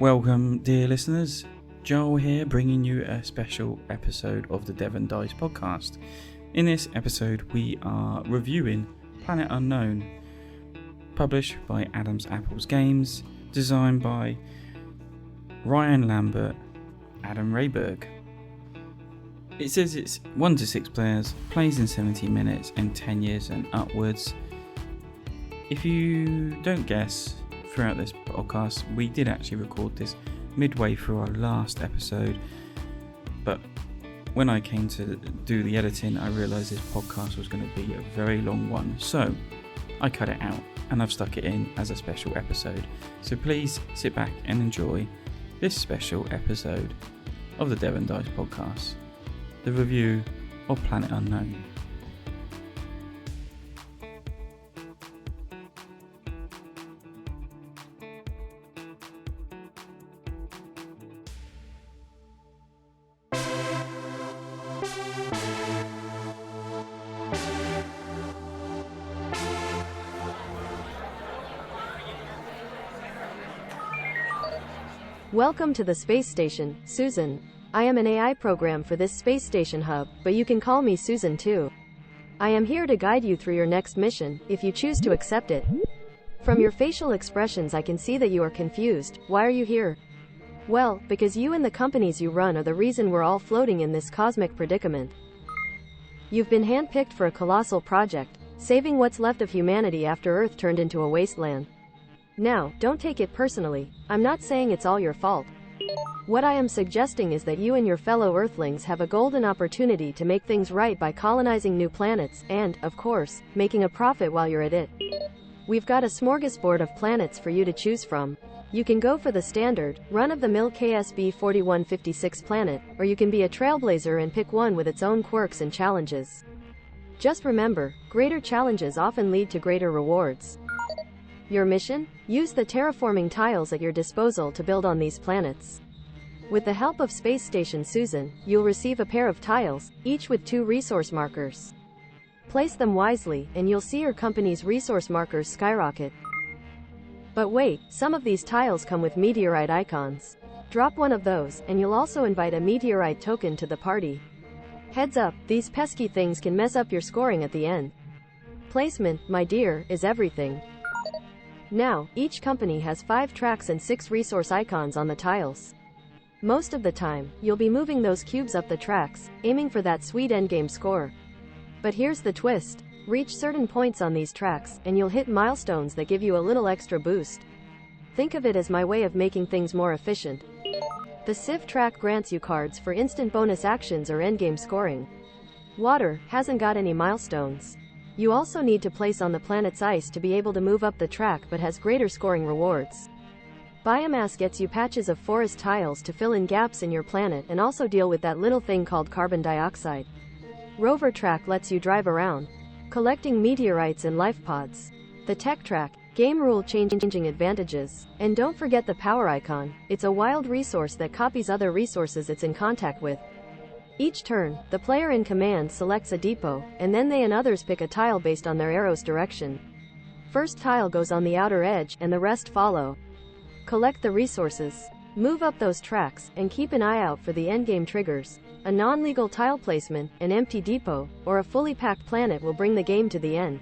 Welcome, dear listeners. Joel here, bringing you a special episode of the Devon Dice podcast. In this episode, we are reviewing Planet Unknown, published by Adams Apples Games, designed by Ryan Lambert, Adam Rayberg. It says it's 1 to 6 players, plays in 70 minutes and 10 years and upwards. If you don't guess, throughout this podcast, we did actually record this midway through our last episode, but when I came to do the editing, I realised this podcast was going to be a very long one, so I cut it out and I've stuck it in as a special episode. So please sit back and enjoy this special episode of the Devon Dice podcast, the review of Planet Unknown. Welcome to the space station, Susan. I am an AI program for this space station hub, but you can call me Susan too. I am here to guide you through your next mission, if you choose to accept it. From your facial expressions I can see that you are confused. Why are you here? Well, because you and the companies you run are the reason we're all floating in this cosmic predicament. You've been handpicked for a colossal project, saving what's left of humanity after Earth turned into a wasteland. Now, don't take it personally. I'm not saying it's all your fault. What I am suggesting is that you and your fellow Earthlings have a golden opportunity to make things right by colonizing new planets and, of course, making a profit while you're at it. We've got a smorgasbord of planets for you to choose from. You can go for the standard, run-of-the-mill KSB 4156 planet, or you can be a trailblazer and pick one with its own quirks and challenges. Just remember, greater challenges often lead to greater rewards. Your mission? Use the terraforming tiles at your disposal to build on these planets. With the help of Space Station Susan, you'll receive a pair of tiles, each with 2 resource markers. Place them wisely, and you'll see your company's resource markers skyrocket. But wait, some of these tiles come with meteorite icons. Drop one of those, and you'll also invite a meteorite token to the party. Heads up, these pesky things can mess up your scoring at the end. Placement, my dear, is everything. Now, each company has 5 tracks and 6 resource icons on the tiles. Most of the time, you'll be moving those cubes up the tracks, aiming for that sweet endgame score. But here's the twist. Reach certain points on these tracks, and you'll hit milestones that give you a little extra boost. Think of it as my way of making things more efficient. The Civ track grants you cards for instant bonus actions or endgame scoring. Water hasn't got any milestones. You also need to place on the planet's ice to be able to move up the track but has greater scoring rewards. Biomass gets you patches of forest tiles to fill in gaps in your planet and also deal with that little thing called carbon dioxide. Rover track lets you drive around, collecting meteorites and life pods. The tech track, game rule changing advantages. And don't forget the power icon, it's a wild resource that copies other resources it's in contact with. Each turn, the player in command selects a depot, and then they and others pick a tile based on their arrow's direction. First tile goes on the outer edge, and the rest follow. Collect the resources. Move up those tracks, and keep an eye out for the endgame triggers. A non-legal tile placement, an empty depot, or a fully packed planet will bring the game to the end.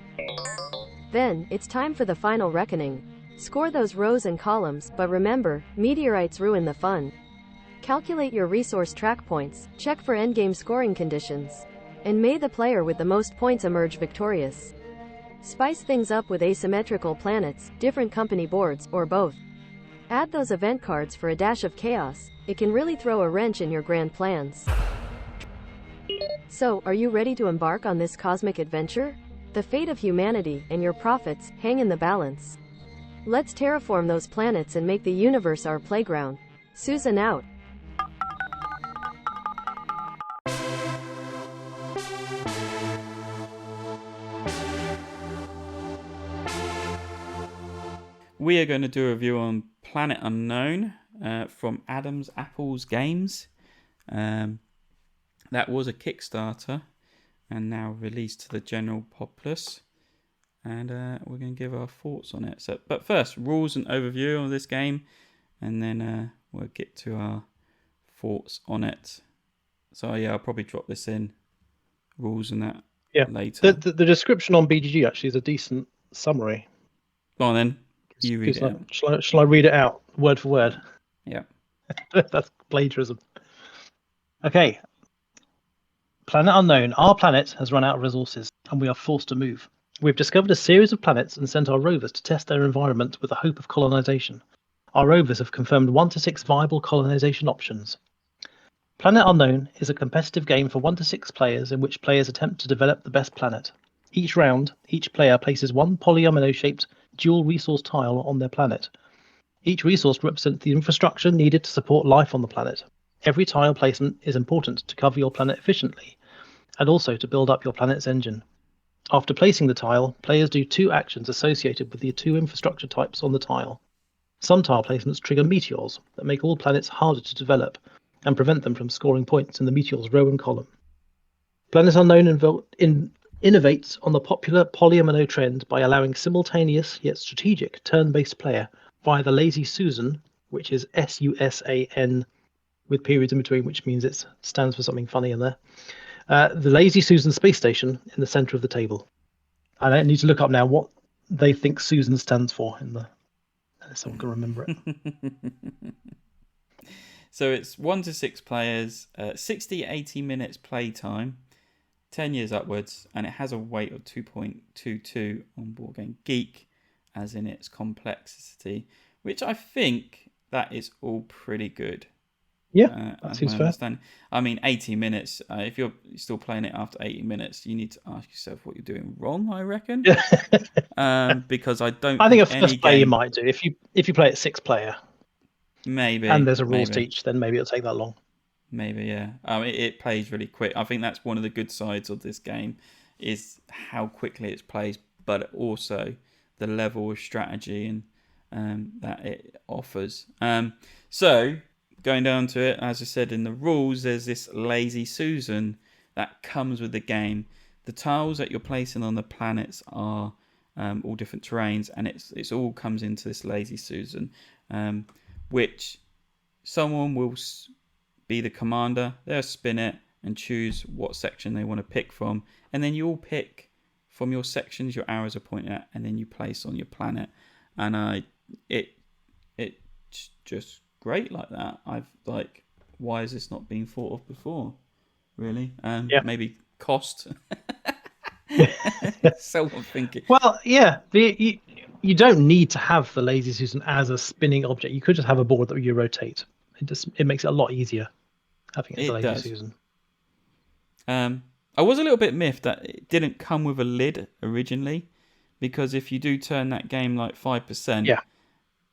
Then, it's time for the final reckoning. Score those rows and columns, but remember, meteorites ruin the fun. Calculate your resource track points, check for endgame scoring conditions. And may the player with the most points emerge victorious. Spice things up with asymmetrical planets, different company boards, or both. Add those event cards for a dash of chaos. It can really throw a wrench in your grand plans. So, are you ready to embark on this cosmic adventure? The fate of humanity, and your profits, hang in the balance. Let's terraform those planets and make the universe our playground. Susan out. We are going to do a review on Planet Unknown from Adams Apples Games. That was a Kickstarter and now released to the general populace. And we're going to give our thoughts on it. But first, rules and overview of this game. and then we'll get to our thoughts on it. So yeah, I'll probably drop this in rules and that later. The description on BGG actually is a decent summary. Go on then, you read it out. Shall I read it out word for word? Yeah. That's plagiarism. Okay. Planet Unknown. Our planet has run out of resources, and we are forced to move. We've discovered a series of planets and sent our rovers to test their environment with the hope of colonization. Our rovers have confirmed 1 to 6 viable colonization options. Planet Unknown is a competitive game for 1 to 6 players in which players attempt to develop the best planet. Each round, each player places 1 polyomino-shaped dual resource tile on their planet. Each resource represents the infrastructure needed to support life on the planet. Every tile placement is important to cover your planet efficiently, and also to build up your planet's engine. After placing the tile, players do 2 actions associated with the 2 infrastructure types on the tile. Some tile placements trigger meteors that make all planets harder to develop and prevent them from scoring points in the meteors row and column. Planet Unknown innovates on the popular polyomino trend by allowing simultaneous yet strategic turn-based player via the Lazy Susan, which is S.U.S.A.N with periods in between, which means it stands for something funny in there. The Lazy Susan space station in the center of the table. I don't need to look up now what they think Susan stands for unless someone can remember it. So it's 1 to 6 players, 60-80 minutes play time, 10 years upwards, and it has a weight of 2.22 on Board Game Geek, as in its complexity, which I think that is all pretty good. Yeah, that seems fair. I mean, 80 minutes, if you're still playing it after 80 minutes, you need to ask yourself what you're doing wrong, I reckon. Because I think a first play you might do. If you play it 6 player, maybe, and there's a rules teach, then maybe it'll take that long. Maybe, yeah. It plays really quick. I think that's one of the good sides of this game, is how quickly it plays, but also the level of strategy and that it offers. So going down to it, as I said in the rules, there's this Lazy Susan that comes with the game. The tiles that you're placing on the planets are all different terrains, and it's all comes into this Lazy Susan, which someone will be the commander. They'll spin it and choose what section they want to pick from, and then you all pick from your sections your arrows are pointing at, and then you place on your planet. And it's just great like that. Why has this not been thought of before? Really? Maybe cost. Someone thinking. Well, yeah. You don't need to have the Lazy Susan as a spinning object. You could just have a board that you rotate. It makes it a lot easier having it as a Lazy Susan. I was a little bit miffed that it didn't come with a lid originally, because if you do turn that game like 5%,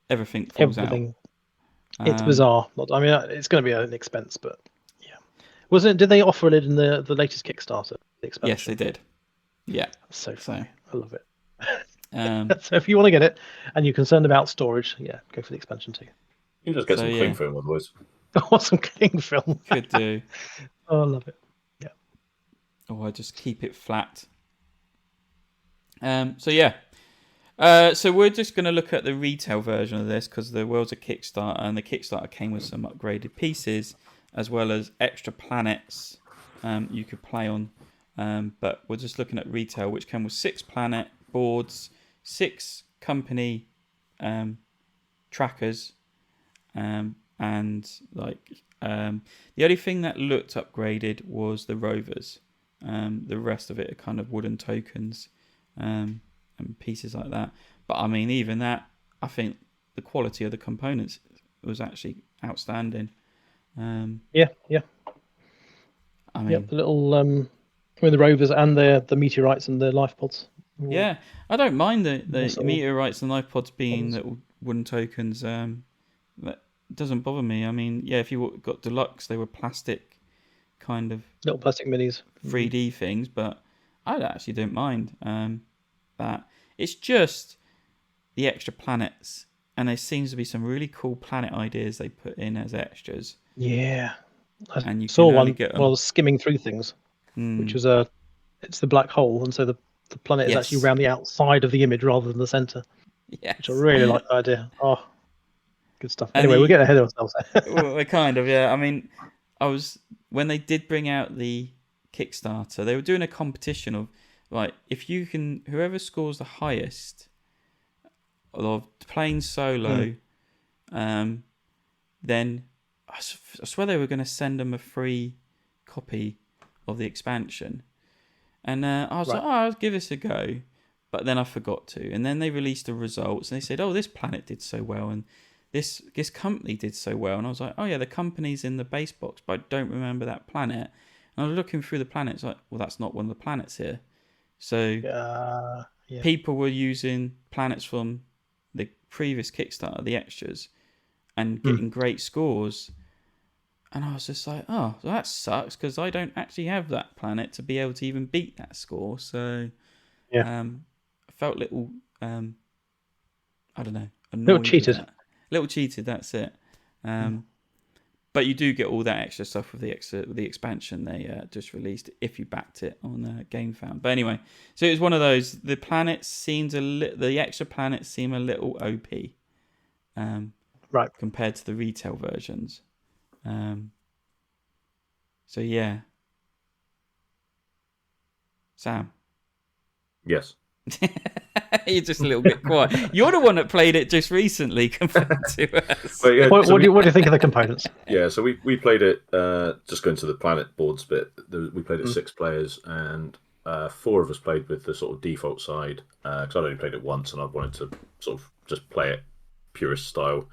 everything falls out. It's bizarre. I mean, it's going to be an expense, but yeah. Did they offer it in the latest Kickstarter? The expansion? Yes, they did. Yeah. That's so funny. I love it. So if you want to get it and you're concerned about storage, go for the expansion too. You can just get some cling film, otherwise. Some cling film. Could do. Oh, I love it. Yeah. Or I just keep it flat. So we're just going to look at the retail version of this, because the world's a Kickstarter, and the Kickstarter came with some upgraded pieces as well as extra planets you could play on. But we're just looking at retail, which came with 6 planet boards, 6 company trackers, and the only thing that looked upgraded was the rovers. The rest of it are kind of wooden tokens and pieces like that. But I mean, even that, I think the quality of the components was actually outstanding. Yeah. I mean, the little the rovers and the meteorites and the life pods. Yeah, I don't mind the meteorites and life pods being little wooden tokens. That doesn't bother me. I mean, if you got deluxe, they were plastic, kind of little plastic minis, 3D things. But I actually don't mind that. It's just the extra planets, and there seems to be some really cool planet ideas they put in as extras. Yeah, and you saw one while I was skimming through things, which was it's the black hole, and so the planet is actually around the outside of the image rather than the center. Yes. Which I really like the idea. Oh, Good stuff. And Anyway, we're getting ahead of ourselves. well, kind of, yeah. I mean, when they did bring out the Kickstarter, they were doing a competition of like if you can whoever scores the highest of playing solo, then I swear they were going to send them a free copy of the expansion, and I was like, oh, I'll give this a go. But then I forgot to. And then they released the results and they said, oh, this planet did so well and this company did so well. And I was like, oh, yeah, the company's in the base box, but I don't remember that planet. And I was looking through the planets like, well, that's not one of the planets here. So people were using planets from the previous Kickstarter, the extras, and getting great scores. And I was just like, oh, well, that sucks because I don't actually have that planet to be able to even beat that score. So I felt little, I don't know, annoyed. Little cheated. Little cheated, that's it. But you do get all that extra stuff with the expansion they just released if you backed it on GameFound. But anyway, so it was one of those. The planets seemed the extra planets seem a little OP, compared to the retail versions. So yeah, Sam. Yes. You're just a little bit quiet. You're the one that played it just recently compared to us. But yeah, what do you think of the components? Yeah, so we played it, just going to the planet boards bit, we played it 6 players, and 4 of us played with the sort of default side, because I'd only played it once and I wanted to sort of just play it purist style,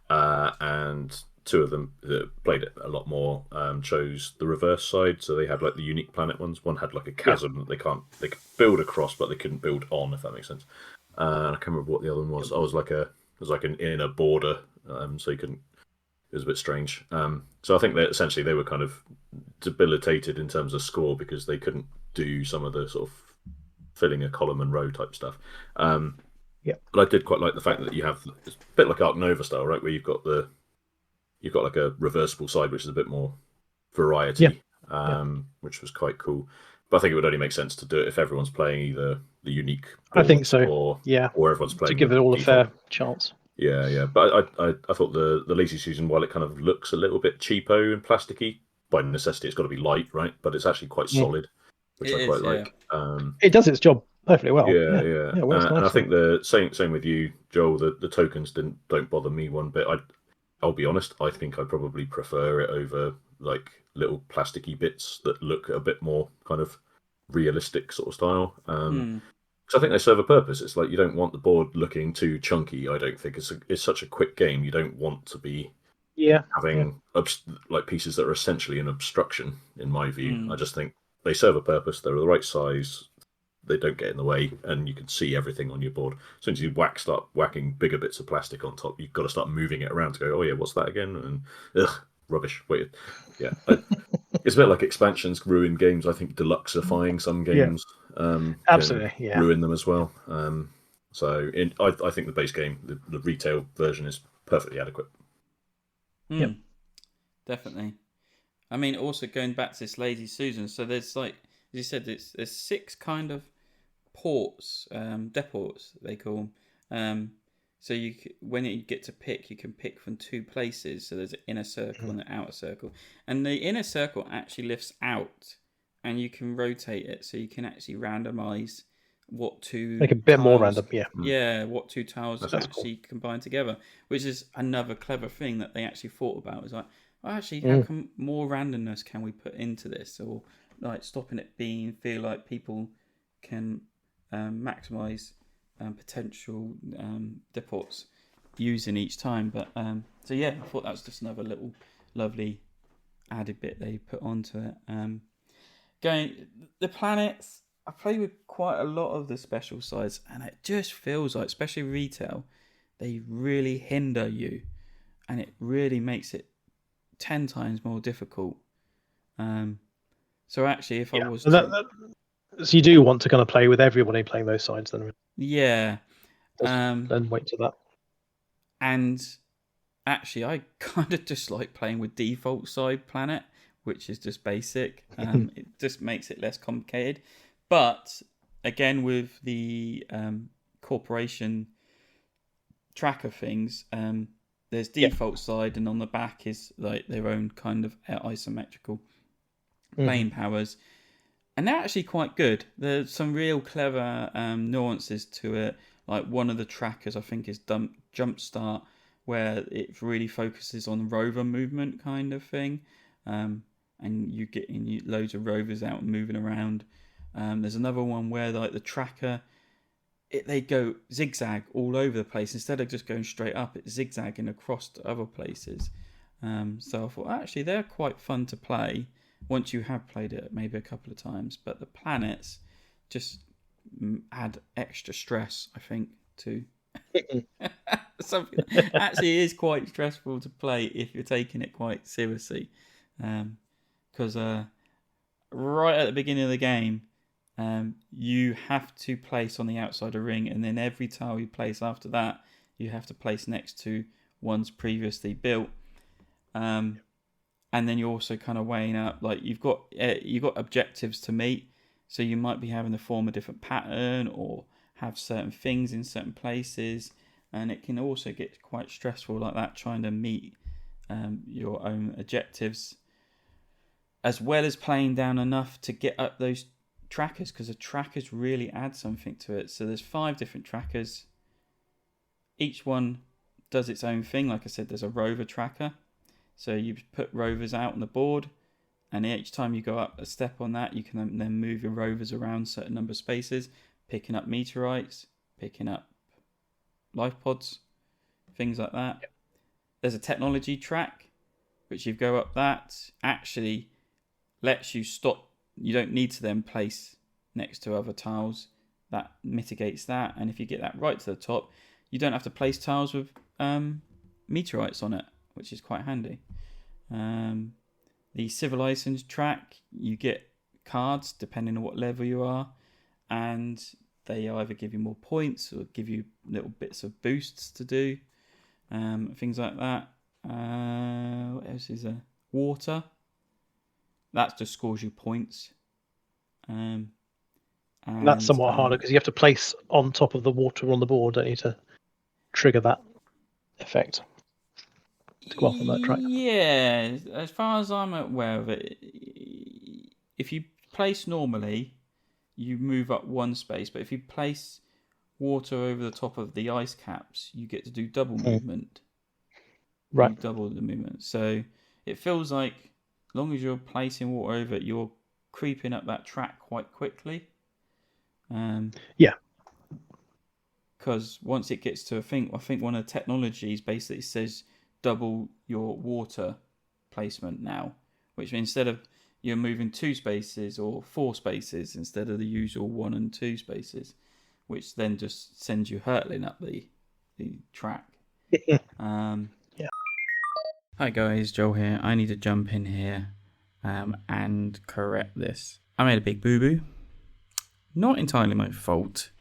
and 2 of them that played it a lot more chose the reverse side, so they had like the unique planet ones. One had like a chasm that they could build across, but they couldn't build on, if that makes sense. I can't remember what the other one was. It was like an inner border, so you couldn't. It was a bit strange. So I think that essentially they were kind of debilitated in terms of score because they couldn't do some of the sort of filling a column and row type stuff. But I did quite like the fact that you have it's a bit like Arc Nova style, right, where you've got like a reversible side, which is a bit more variety, which was quite cool. But I think it would only make sense to do it if everyone's playing either the unique I think so. or everyone's playing to give it all default. a fair chance. Yeah. But I thought the lazy Susan, while it kind of looks a little bit cheapo and plasticky, by necessity it's got to be light, right? But it's actually quite solid, which I quite like. It does its job perfectly well. Yeah. It works And I think the same with you, Joel. The tokens don't bother me one bit. I'll be honest, I think I probably prefer it over like little plasticky bits that look a bit more kind of realistic sort of style. So I think they serve a purpose. It's like you don't want the board looking too chunky. I don't think it's such a quick game. You don't want to be having like pieces that are essentially an obstruction, in my view. I just think they serve a purpose. They're the right size. They don't get in the way, and you can see everything on your board. As soon as you start whacking bigger bits of plastic on top, you've got to start moving it around to go, oh yeah, what's that again? And rubbish. Wait, yeah. It's a bit like expansions ruin games. I think deluxifying some games absolutely ruin them as well. So I think the base game, the retail version, is perfectly adequate. Definitely. I mean, also going back to this Lazy Susan, so there's like, as you said, there's 6 kind of ports, deports they call them. So when you get to pick, you can pick from 2 places. So there's an inner circle and an outer circle, and the inner circle actually lifts out, and you can rotate it, so you can actually randomize what 2 make a bit tiles, more random. what 2 tiles actually combine together, which is another clever thing that they actually thought about. It's like, well, actually, how more randomness can we put into this, or like stopping it feel like people can maximize potential deports using each time. But so yeah, I thought that was just another little lovely added bit they put onto it. Going the planets, I play with quite a lot of the special sides, and it just feels like, especially retail, they really hinder you, and it really makes it 10 times more difficult. So actually, if I was so you do want to kind of play with everybody playing those sides, then? Yeah. Then wait to that. And actually, I kind of just like playing with default side planet, which is just basic. It just makes it less complicated. But again, with the corporation tracker things, there's default side, and on the back is like their own kind of isometrical playing powers. And they're actually quite good. There's some real clever nuances to it. Like one of the trackers, I think, is Jumpstart, where it really focuses on rover movement kind of thing. And you get loads of rovers out and moving around. There's another one where like the tracker, they go zigzag all over the place. Instead of just going straight up, it's zigzagging across to other places. So I thought, actually, they're quite fun to play once you have played it maybe a couple of times. But the planets just add extra stress, I think, to something that actually is quite stressful to play if you're taking it quite seriously. Because right at the beginning of the game, you have to place on the outside a ring, and then every tile you place after that, you have to place next to ones previously built. And then you're also kind of weighing up, like you've got objectives to meet, so you might be having to form a different pattern or have certain things in certain places, and it can also get quite stressful like that, trying to meet your own objectives, as well as playing down enough to get up those trackers, because the trackers really add something to it. So there's 5 different trackers. Each one does its own thing. Like I said, there's a rover tracker. So you put rovers out on the board, and each time you go up a step on that, you can then move your rovers around a certain number of spaces, picking up meteorites, picking up life pods, things like that. Yep. There's a technology track, which you go up that actually lets you stop. You don't need to then place next to other tiles. That mitigates that. And if you get that right to the top, you don't have to place tiles with meteorites on it, which is quite handy. The civilizations track, you get cards depending on what level you are, and they either give you more points or give you little bits of boosts to do, things like that. What else is there? Water. That just scores you points. And that's somewhat harder because you have to place on top of the water on the board, don't you, to trigger that effect to go off on that track? Yeah, as far as I'm aware of it, if you place normally, you move up one space, but if you place water over the top of the ice caps, you get to do double movement. Right. You double the movement. So it feels like as long as you're placing water over it, you're creeping up that track quite quickly. Yeah. Because once it gets to I think one of the technologies basically says double your water placement now, which means instead of you're moving 2 spaces or 4 spaces instead of the usual 1 and 2 spaces, which then just sends you hurtling up the track. Yeah. Hi guys, Joel here. I need to jump in here and correct this. I made a big boo-boo. Not entirely my fault.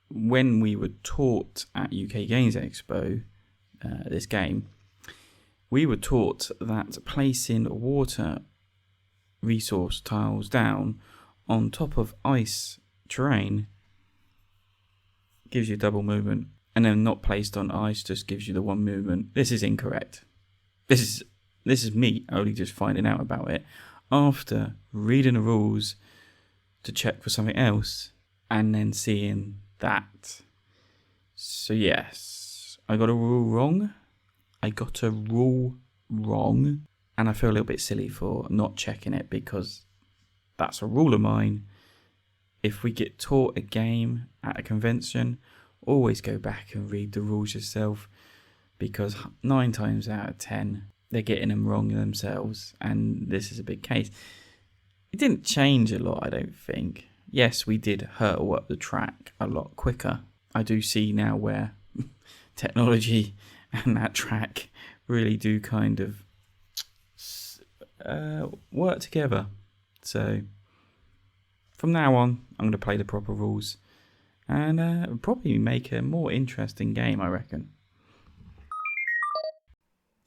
When we were taught at UK Games Expo this game, we were taught that placing water resource tiles down on top of ice terrain gives you double movement, and then not placed on ice just gives you the one movement. This is incorrect. This is me only just finding out about it after reading the rules to check for something else and then seeing that. So yes, I got a rule wrong. And I feel a little bit silly for not checking it, because that's a rule of mine. If we get taught a game at a convention, always go back and read the rules yourself, because 9 times out of 10 they're getting them wrong themselves, and this is a big case. It didn't change a lot, I don't think. Yes, we did hurtle up the track a lot quicker. I do see now where technology and that track really do kind of work together. So from now on, I'm going to play the proper rules and probably make a more interesting game, I reckon.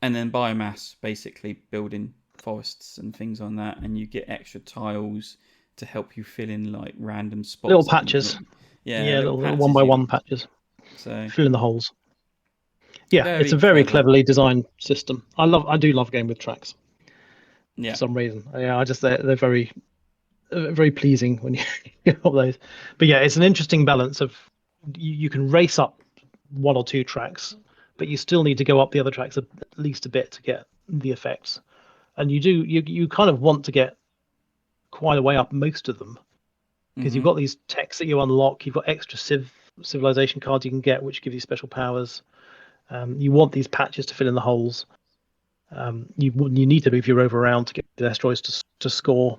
And then biomass, basically building forests and things on that, and you get extra tiles to help you fill in like random spots. Little patches. Yeah, little 1 by 1 patches. So fill in the holes. Yeah, it's Very a very clever. cleverly designed system. I do love a game with tracks Yeah. for some reason. Yeah, they're very pleasing when you get all those. But yeah, it's an interesting balance of you can race up one or two tracks, but you still need to go up the other tracks at least a bit to get the effects. And you kind of want to get quite a way up most of them because you've got these techs that you unlock. You've got extra civilization cards you can get, which give you special powers. You want these patches to fill in the holes. You need to move your rover around to get the asteroids to score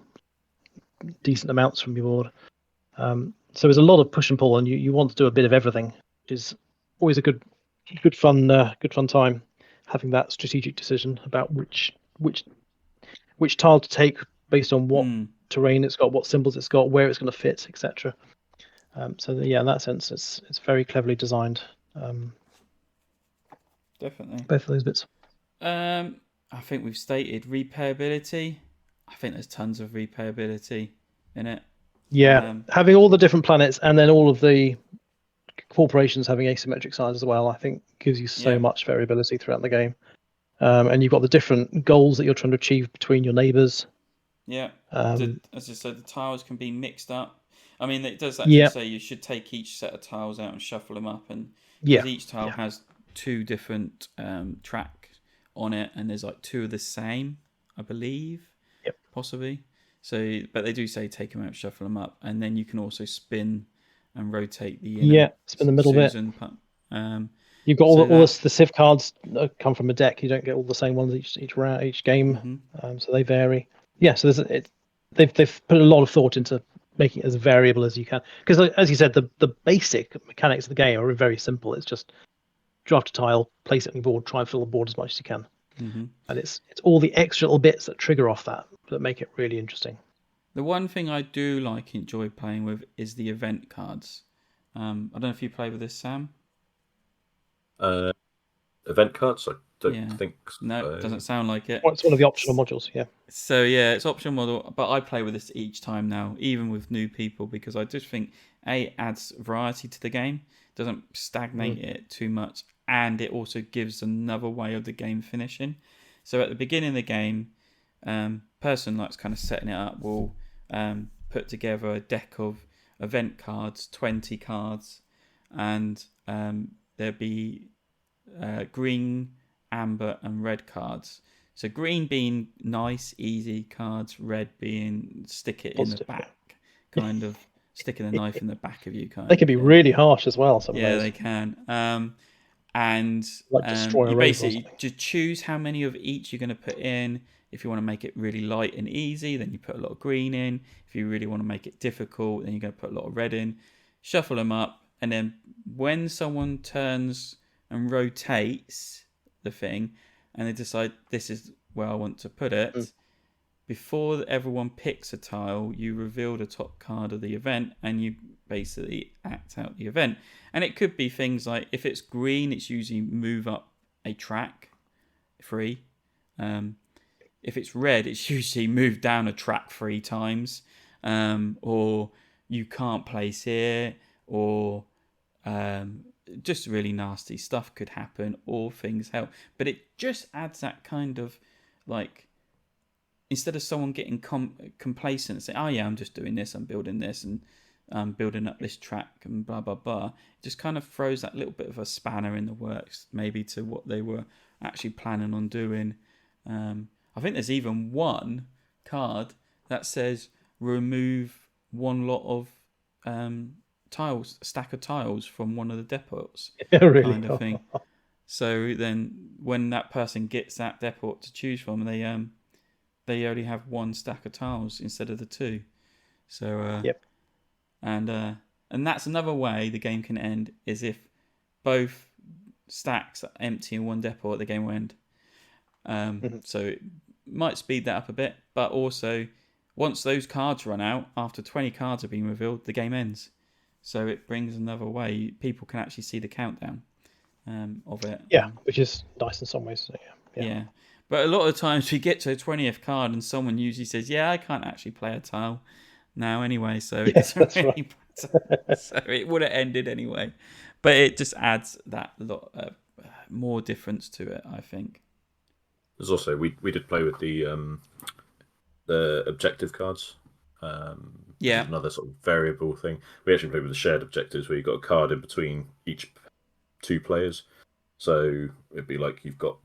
decent amounts from your board. So there's a lot of push and pull, and you want to do a bit of everything, which is always a good fun time having that strategic decision about which tile to take based on what terrain it's got, what symbols it's got, where it's going to fit, etc. So yeah, in that sense, it's very cleverly designed. Definitely. Both of those bits. I think we've stated replayability. I think there's tons of replayability in it. Yeah, having all the different planets and then all of the corporations having asymmetric size as well, I think gives you so much variability throughout the game. And you've got the different goals that you're trying to achieve between your neighbours. Yeah. As I said, the tiles can be mixed up. I mean, it does actually say you should take each set of tiles out and shuffle them up, and because each tile has two different tracks on it, and there's like two of the same, I believe, possibly. So, but they do say take them out, shuffle them up, and then you can also spin and rotate the inner spin the middle Susan bit. You've got all the Civ cards that come from a deck. You don't get all the same ones each round, each game, so they vary. Yeah, so they've put a lot of thought into making it as variable as you can. Because, as you said, the basic mechanics of the game are very simple. It's just draft a tile, place it on your board, try and fill the board as much as you can. And it's all the extra little bits that trigger off that make it really interesting. The one thing I do enjoy playing with is the event cards. I don't know if you play with this, Sam. Event cards? I don't think so. No, it doesn't sound like it. Well, it's one of the optional modules, yeah. So yeah, it's optional model, but I play with this each time now, even with new people, because I just think it adds variety to the game, doesn't stagnate it too much, and it also gives another way of the game finishing. So at the beginning of the game, person that's kind of setting it up will put together a deck of event cards, 20 cards, and there'll be green, amber, and red cards. So green being nice, easy cards, red being stick it in the back, kind of sticking a knife in the back of you. They can be really harsh as well. Some of those. They can. And destroy you basically just choose how many of each you're going to put in. If you want to make it really light and easy, then you put a lot of green in. If you really want to make it difficult, then you're going to put a lot of red in. Shuffle them up, and then when someone turns and rotates the thing, and they decide this is where I want to put it, before everyone picks a tile, you reveal the top card of the event, and you basically act out the event. And it could be things like, if it's green, it's usually move up a track 3. If it's red, it's usually move down a track 3 times, or you can't place here, or just really nasty stuff could happen, or things help. But it just adds that kind of, like, instead of someone getting complacent and saying, oh yeah, I'm just doing this, I'm building this, and I'm building up this track and blah, blah, blah, it just kind of throws that little bit of a spanner in the works, maybe, to what they were actually planning on doing. I think there's even one card that says remove one lot of tiles, a stack of tiles from one of the depots, really? Kind of thing. So then when that person gets that depot to choose from, they only have one stack of tiles instead of the 2. So and that's another way the game can end, is if both stacks are empty in one depot at the game will end. So it might speed that up a bit, but also once those cards run out, after 20 cards have been revealed, the game ends. So it brings another way. People can actually see the countdown of it. Yeah, which is nice in some ways. So yeah. But a lot of times we get to a 20th card and someone usually says, yeah, I can't actually play a tile now anyway, so it doesn't really matter. So it would have ended anyway. But it just adds that lot of more difference to it, I think. There's also we did play with the objective cards. Which is another sort of variable thing. We actually played with the shared objectives where you've got a card in between each two players. So it'd be like you've got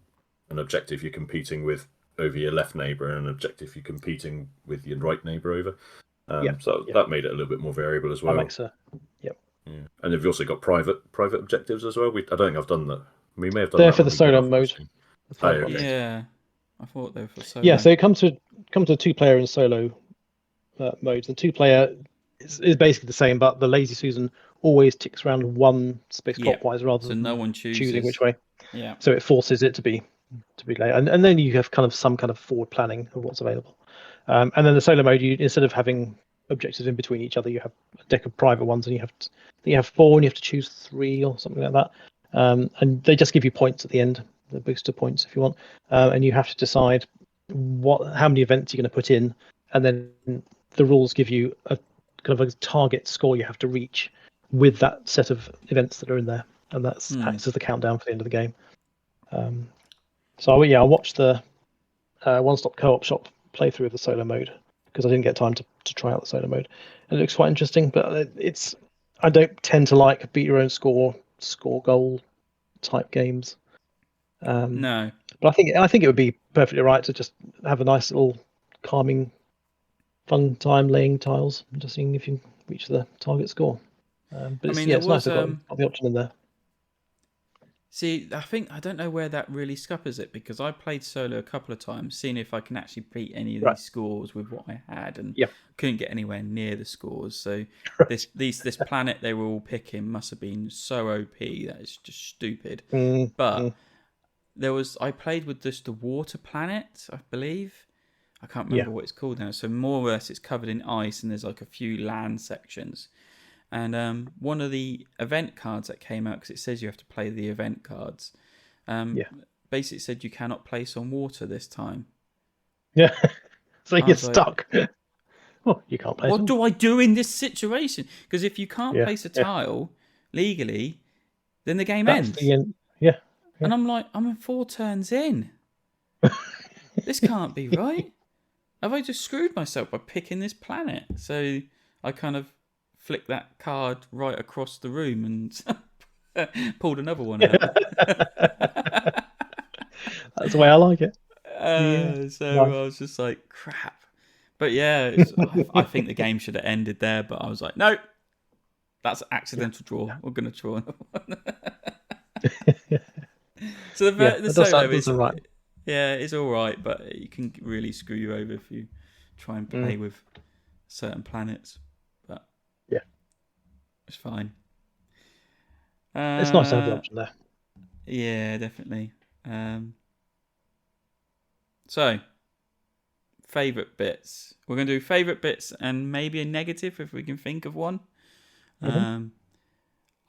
an objective you're competing with over your left neighbour and an objective you're competing with your right neighbour over. That made it a little bit more variable as well. That makes sense. Yep. Yeah. And you've also got private objectives as well. I don't think I've done that. We may have done They're that for the solo mode. Yeah, I thought they were for solo. Yeah, so it comes to 2-player and solo modes. The 2-player is basically the same, but the Lazy Susan always ticks around one space clockwise rather than no one choosing which way. Yeah. So it forces it to be late, and then you have kind of some kind of forward planning of what's available. And then the solo mode, you instead of having objectives in between each other, you have a deck of private ones, and you have 4, and you have to choose 3 or something like that. And they just give you points at the end, the booster points if you want, and you have to decide how many events you're going to put in, and then the rules give you a kind of a target score you have to reach with that set of events that are in there, and that's acts as the countdown for the end of the game. So I watched the One Stop Co-op Shop playthrough of the solo mode because I didn't get time to try out the solo mode, and it looks quite interesting. But I don't tend to like beat your own score goal type games. No, but I think it would be perfectly right to just have a nice little calming, fun time laying tiles and just seeing if you can reach the target score. But it's nice they've got the option in there. See, I don't know where that really scuppers it, because I played solo a couple of times, seeing if I can actually beat any of these scores with what I had, and couldn't get anywhere near the scores. So this planet they were all picking must have been so OP that it's just stupid. But I played with just the water planet, I believe. I can't remember what it's called now. So more or less it's covered in ice, and there's like a few land sections. And one of the event cards that came out, because it says you have to play the event cards, basically said you cannot place on water this time. Yeah, so you're stuck. Well, you can't place. What do I do in this situation? Because if you can't place a tile legally, then the game ends. Yeah. And I'm like, I'm 4 turns in. This can't be right. Have I just screwed myself by picking this planet? So I kind of flicked that card right across the room and pulled another one out. That's the way I like it. So nice. I was just like, crap. But yeah, I think the game should have ended there, but I was like, no, that's an accidental draw. We're going to draw another one. So the solo is right. Yeah, it's all right, but it can really screw you over if you try and play with certain planets. But it's fine. It's nice to have the option there. Yeah, definitely. So, favourite bits. We're going to do favourite bits and maybe a negative if we can think of one. I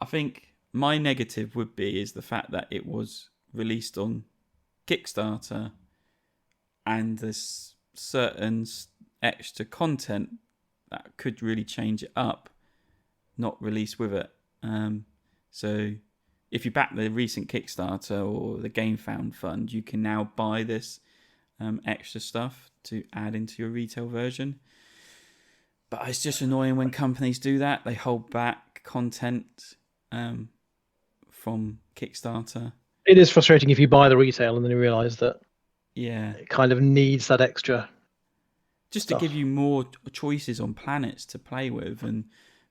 think my negative is the fact that it was released on Kickstarter and there's certain extra content that could really change it up, not released with it. So if you back the recent Kickstarter or the Game Found Fund, you can now buy this extra stuff to add into your retail version. But it's just annoying when companies do that. They hold back content from Kickstarter. It is frustrating if you buy the retail and then you realise that it kind of needs that extra just stuff to give you more choices on planets to play with and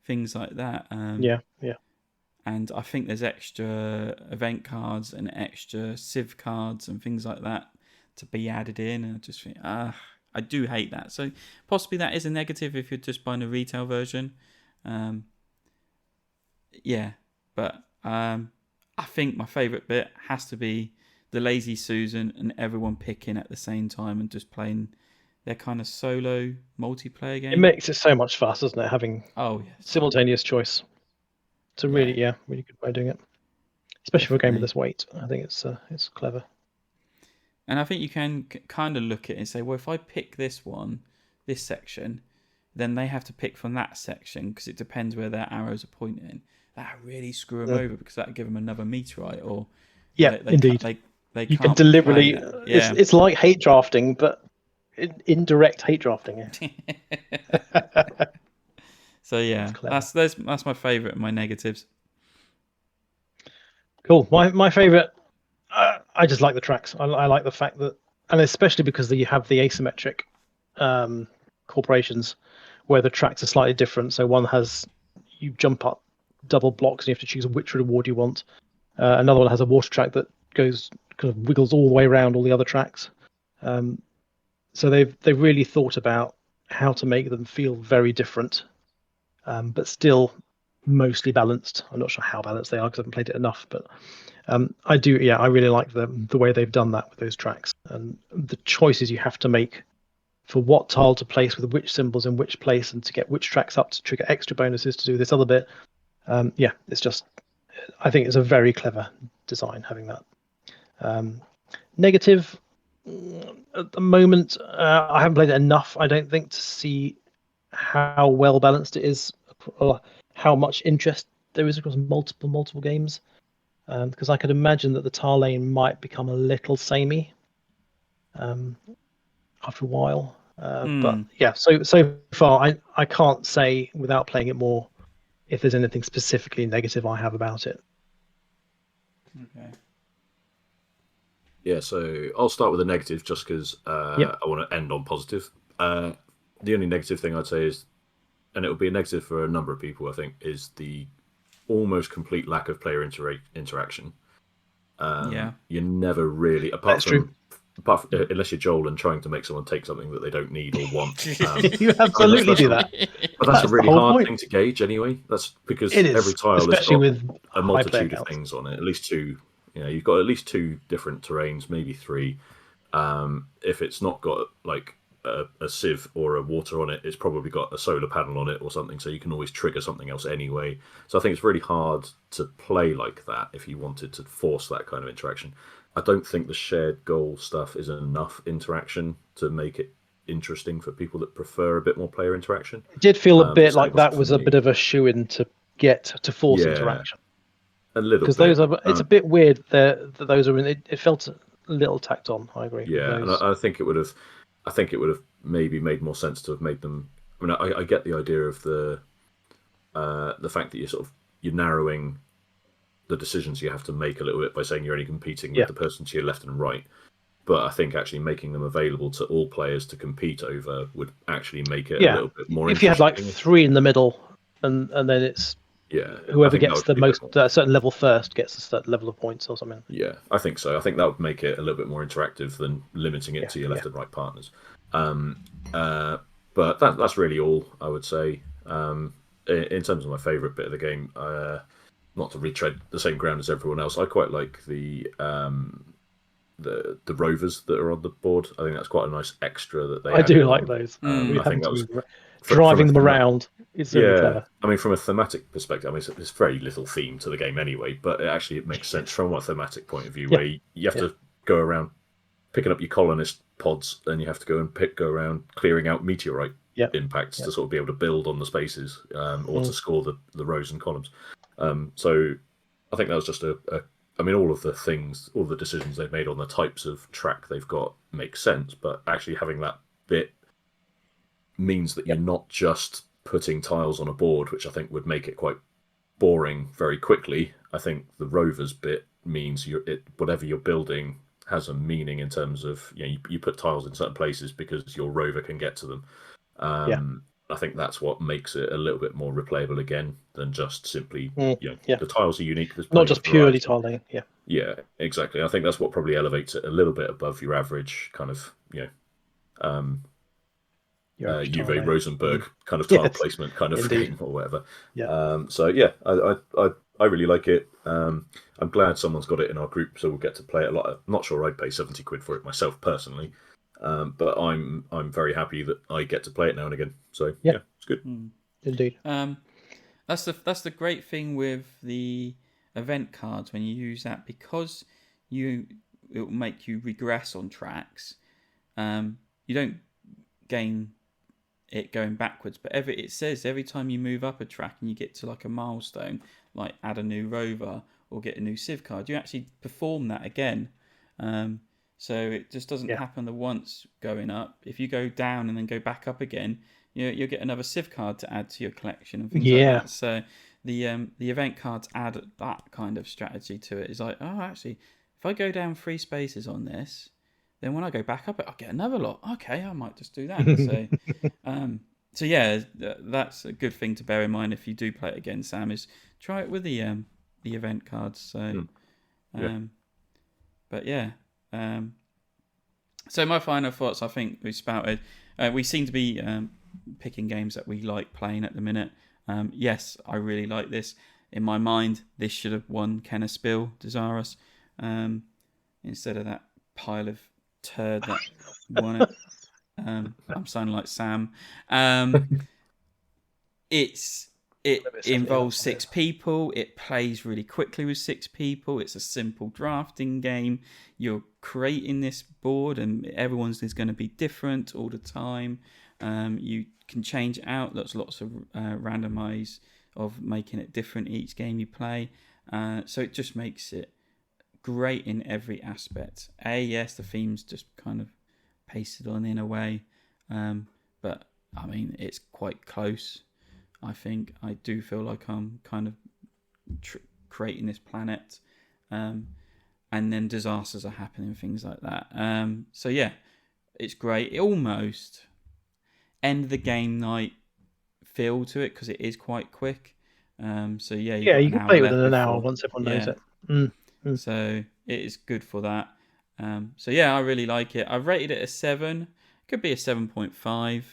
things like that. And I think there's extra event cards and extra Civ cards and things like that to be added in. And I just think, I do hate that. So possibly that is a negative if you're just buying a retail version. But I think my favourite bit has to be the Lazy Susan and everyone picking at the same time and just playing their kind of solo multiplayer game. It makes it so much faster, doesn't it? Having simultaneous choice. It's a really good way of doing it, especially for a game of this weight. I think it's clever. And I think you can kind of look at it and say, well, if I pick this section, then they have to pick from that section because it depends where their arrows are pointing. That really screw them over because that would give them another meteorite or Yeah, indeed. They You can can't play deliberately. that. Yeah. It's like hate drafting, but indirect hate drafting. Yeah. So yeah, Clever. that's my favourite and my negatives. Cool. My favorite. I just like the tracks. I like the fact that, and especially because you have the asymmetric corporations, where the tracks are slightly different. So one has you jump up double blocks, and you have to choose which reward you want. Another one has a water track that goes kind of wiggles all the way around all the other tracks. So they've really thought about how to make them feel very different, but still mostly balanced. I'm not sure how balanced they are because I haven't played it enough, but I do. Yeah, I really like the way they've done that with those tracks and the choices you have to make for what tile to place with which symbols in which place and to get which tracks up to trigger extra bonuses to do this other bit. Yeah, it's just. I think it's a very clever design having that. Negative at the moment, I haven't played it enough. I don't think to see how well balanced it is, or how much interest there is across multiple games. Because I could imagine that the tar lane might become a little samey after a while. But yeah, so far I can't say without playing it more if there's anything specifically negative I have about it. Okay. Yeah, so I'll start with the negative just because Yep. I want to end on positive. The only negative thing I'd say is, and it will be a negative for a number of people, I think, is the almost complete lack of player interaction. Yeah. You never really, That's true. unless you're Joel and trying to make someone take something that they don't need or want. You absolutely do that. But that's a That's the really whole hard point. thing to gauge anyway. That's because It is, every tile has especially got with a high player multitude of counts. things on it. At least two. You've got at least two different terrains, maybe three. If it's not got like a sieve or a water on it, it's probably got a solar panel on it or something, so you can always trigger something else anyway. So I think it's really hard to play like that if you wanted to force that kind of interaction. I don't think the shared goal stuff is enough interaction to make it interesting for people that prefer a bit more player interaction. It did feel a bit Certainly like that wasn't for was a me. bit of a shoe-in to get to force Yeah, interaction. a little Because bit. those are, it's a bit weird that those are in. It felt a little tacked on. I agree. Yeah, with and those. I think it would have maybe made more sense to have made them. I mean, I get the idea of the fact that you're narrowing the decisions you have to make a little bit by saying you're only competing Yeah. with the person to your left and right. But I think actually making them available to all players to compete over would actually make it a little bit more If you had like interesting. three in the middle, and then it's Yeah, I whoever think that gets would the be a bit most more. a certain level first gets a certain level of points or something. Yeah, I think so. I think that would make it a little bit more interactive than limiting it to your left and right partners. But that's really all I would say. In terms of my favourite bit of the game, not to retread the same ground as everyone else, I quite like the rovers that are on the board. I think that's quite a nice extra that they. I do added like on. those. Mm. We I think having that to was move, driving them around. It's really Yeah, clever. I mean, from a thematic perspective, I mean, it's very little theme to the game anyway, but it makes sense from a thematic point of view, Yeah. where you have to go around picking up your colonist pods, and you have to go around clearing out meteorite impacts to sort of be able to build on the spaces, or to score the rows and columns. So I think that was just I mean, all the decisions they've made on the types of track they've got make sense, but actually having that bit means that you're not just putting tiles on a board, which I think would make it quite boring very quickly. I think the rovers bit means whatever you're building has a meaning in terms of you put tiles in certain places because your rover can get to them. I think that's what makes it a little bit more replayable again than just simply the tiles are unique. There's Not just purely variety. tiling. Yeah. Yeah, exactly. I think that's what probably elevates it a little bit above your average kind of Uwe Rosenberg kind of tile placement kind of game or whatever. Yeah. So yeah, I really like it. I'm glad someone's got it in our group, so we'll get to play it a lot. I'm not sure I'd pay 70 quid for it myself personally, but I'm very happy that I get to play it now and again. So yeah it's good. Indeed. That's the great thing with the event cards when you use that, because it will make you regress on tracks. You don't gain it going backwards, but it says every time you move up a track and you get to like a milestone, like add a new rover or get a new Civ card. You actually perform that again. So it just doesn't happen the once going up. If you go down and then go back up again, you'll get another Civ card to add to your collection and things like that. So the event cards add that kind of strategy to it. It's like, oh, actually, if I go down 3 spaces on this, then when I go back up, I'll get another lot. Okay, I might just do that. So yeah, that's a good thing to bear in mind if you do play it again, Sam, is try it with the event cards. So, but yeah. So my final thoughts, I think we spouted. We seem to be picking games that we like playing at the minute. Yes, I really like this. In my mind, this should have won Ken Spiel Desirous instead of that pile of turd that won it. I'm sounding like Sam. It involves 6 people. It plays really quickly with 6 people. It's a simple drafting game. You're creating this board, and everyone's is going to be different all the time. You can change it out. There's lots of randomize of making it different each game you play. So it just makes it great in every aspect. Yes, the theme's just kind of pasted on in a way, but I mean it's quite close. I think I do feel like I'm kind of creating this planet, and then disasters are happening, things like that. So yeah, it's great. It almost end the game night feel to it because it is quite quick. So yeah, you can play within an hour once everyone knows it. So it is good for that. So yeah, I really like it. I've rated it a 7. It could be a 7.5.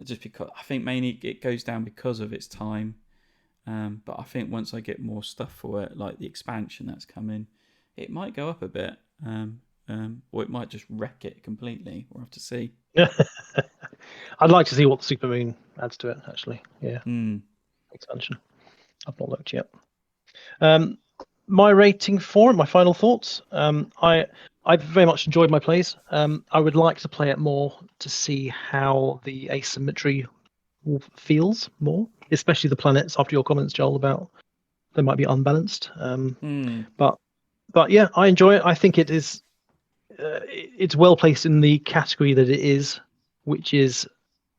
Just because I think mainly it goes down because of its time. But I think once I get more stuff for it, like the expansion that's coming, it might go up a bit. Or it might just wreck it completely. We'll have to see. I'd like to see what the Supermoon adds to it, actually. Yeah. Expansion. I've not looked yet. My rating for it, my final thoughts. I very much enjoyed my plays. I would like to play it more to see how the asymmetry feels more, especially the planets. After your comments, Joel, about they might be unbalanced. But yeah, I enjoy it. I think it is. It's well placed in the category that it is, which is,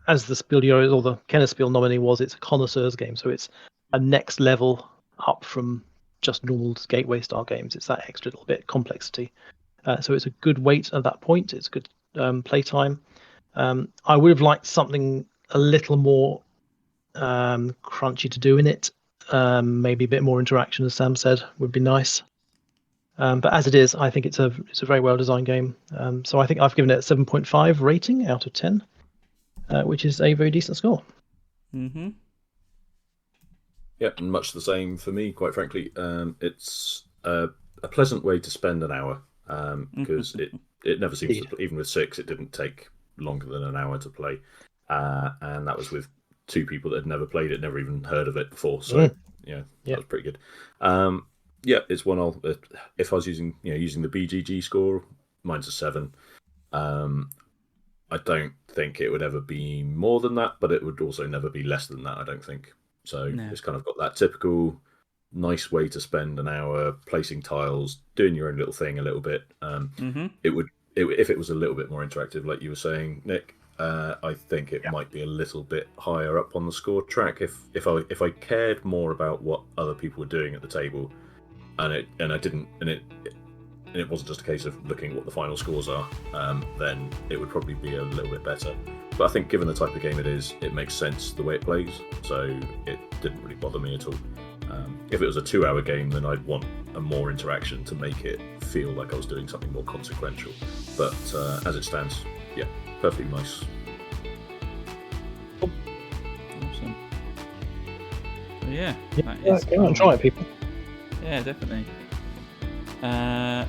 as the Spiel or the Kenneth Spiel nominee was, it's a connoisseur's game, so it's a next level up from just normal gateway style games. It's that extra little bit of complexity. So it's a good weight at that point. It's good playtime. I would have liked something a little more crunchy to do in it. Maybe a bit more interaction, as Sam said, would be nice. But as it is, I think it's a very well designed game. So I think I've given it a 7.5 rating out of 10, which is a very decent score. Mm-hmm. Yeah, and much the same for me, quite frankly. It's a pleasant way to spend an hour. Because it never seems to, even with 6, it didn't take longer than an hour to play, and that was with 2 people that had never played it, never even heard of it before. So that was pretty good. It's one I'll if I was using the BGG score, mine's a 7. I don't think it would ever be more than that, but it would also never be less than that, I don't think. So It's kind of got that typical nice way to spend an hour placing tiles, doing your own little thing a little bit. It would if it was a little bit more interactive, like you were saying, Nick. I think it might be a little bit higher up on the score track if I cared more about what other people were doing at the table, and it wasn't just a case of looking at what the final scores are. Then it would probably be a little bit better. But I think given the type of game it is, it makes sense the way it plays, so it didn't really bother me at all. If it was a 2-hour game, then I'd want a more interaction to make it feel like I was doing something more consequential. But as it stands, yeah, perfectly nice. Awesome. So yeah, go on, try it, people. Yeah, definitely. So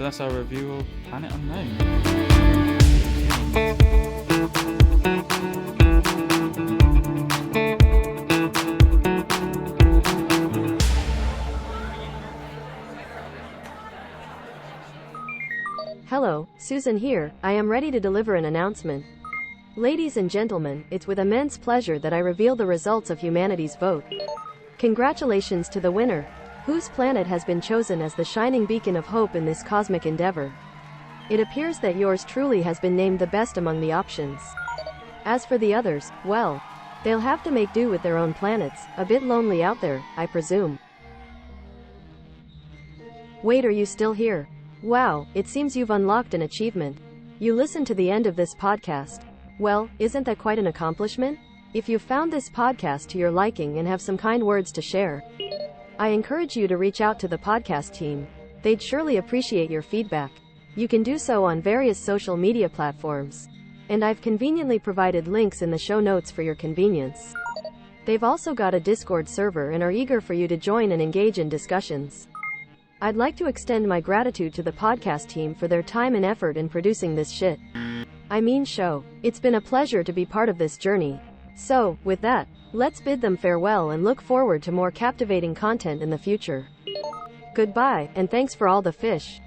that's our review of Planet Unknown. Hello, Susan here. I am ready to deliver an announcement. Ladies and gentlemen, it's with immense pleasure that I reveal the results of humanity's vote. Congratulations to the winner, whose planet has been chosen as the shining beacon of hope in this cosmic endeavor. It appears that yours truly has been named the best among the options. As for the others, well, they'll have to make do with their own planets, a bit lonely out there, I presume. Wait, are you still here? Wow, it seems you've unlocked an achievement. You listened to the end of this podcast. Well, isn't that quite an accomplishment? If you found this podcast to your liking and have some kind words to share, I encourage you to reach out to the podcast team. They'd surely appreciate your feedback. You can do so on various social media platforms, and I've conveniently provided links in the show notes for your convenience. They've also got a Discord server and are eager for you to join and engage in discussions. I'd like to extend my gratitude to the podcast team for their time and effort in producing this show. It's been a pleasure to be part of this journey. So, with that, let's bid them farewell and look forward to more captivating content in the future. Goodbye, and thanks for all the fish.